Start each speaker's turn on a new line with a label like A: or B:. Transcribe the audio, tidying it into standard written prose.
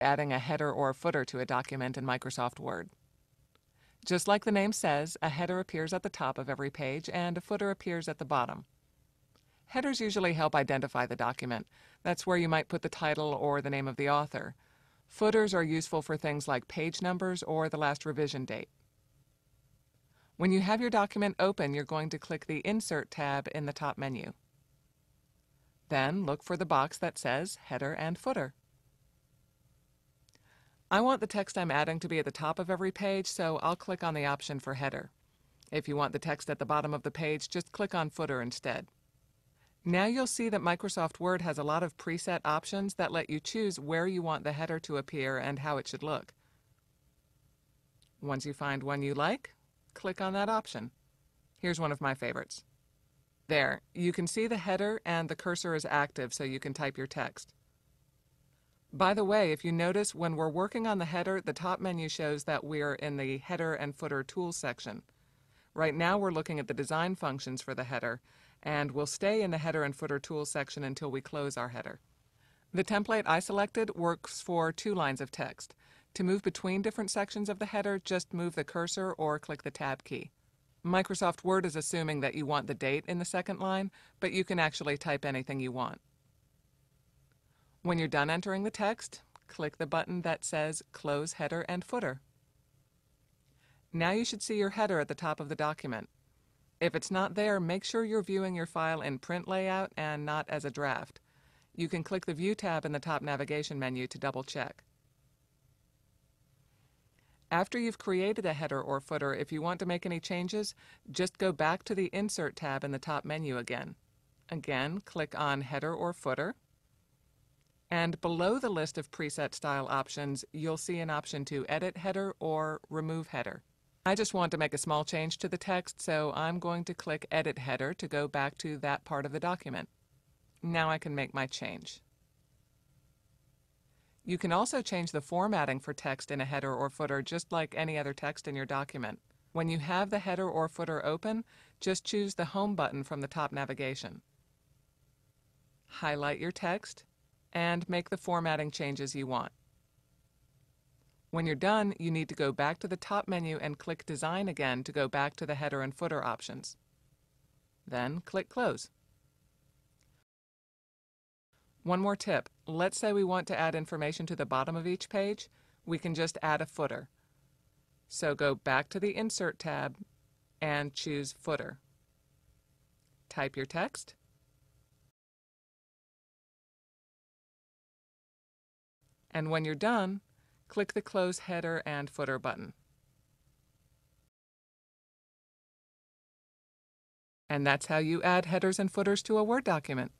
A: adding a header or footer to a document in Microsoft Word. Just like the name says, a header appears at the top of every page and a footer appears at the bottom. Headers usually help identify the document. That's where you might put the title or the name of the author. Footers are useful for things like page numbers or the last revision date. When you have your document open, you're going to click the Insert tab in the top menu. Then look for the box that says Header and Footer. I want the text I'm adding to be at the top of every page, so I'll click on the option for Header. If you want the text at the bottom of the page, just click on Footer instead. Now you'll see that Microsoft Word has a lot of preset options that let you choose where you want the header to appear and how it should look. Once you find one you like, click on that option. Here's one of my favorites. There, you can see the header and the cursor is active so you can type your text. By the way, if you notice, when we're working on the header, the top menu shows that we're in the Header and Footer Tools section. Right now we're looking at the design functions for the header, and we'll stay in the Header and Footer Tools section until we close our header. The template I selected works for 2 lines of text. To move between different sections of the header, just move the cursor or click the Tab key. Microsoft Word is assuming that you want the date in the second line, but you can actually type anything you want. When you're done entering the text, click the button that says Close Header and Footer. Now you should see your header at the top of the document. If it's not there, make sure you're viewing your file in print layout and not as a draft. You can click the View tab in the top navigation menu to double check. After you've created a header or footer, if you want to make any changes, just go back to the Insert tab in the top menu again. Again, click on Header or Footer. And below the list of preset style options, you'll see an option to edit header or remove header. I just want to make a small change to the text, so I'm going to click Edit Header to go back to that part of the document. Now I can make my change. You can also change the formatting for text in a header or footer just like any other text in your document. When you have the header or footer open, just choose the Home button from the top navigation. Highlight your text and make the formatting changes you want. When you're done, you need to go back to the top menu and click Design again to go back to the header and footer options. Then click Close. One more tip. Let's say we want to add information to the bottom of each page. We can just add a footer. So go back to the Insert tab and choose Footer. Type your text. And when you're done, click the Close Header and Footer button. And that's how you add headers and footers to a Word document.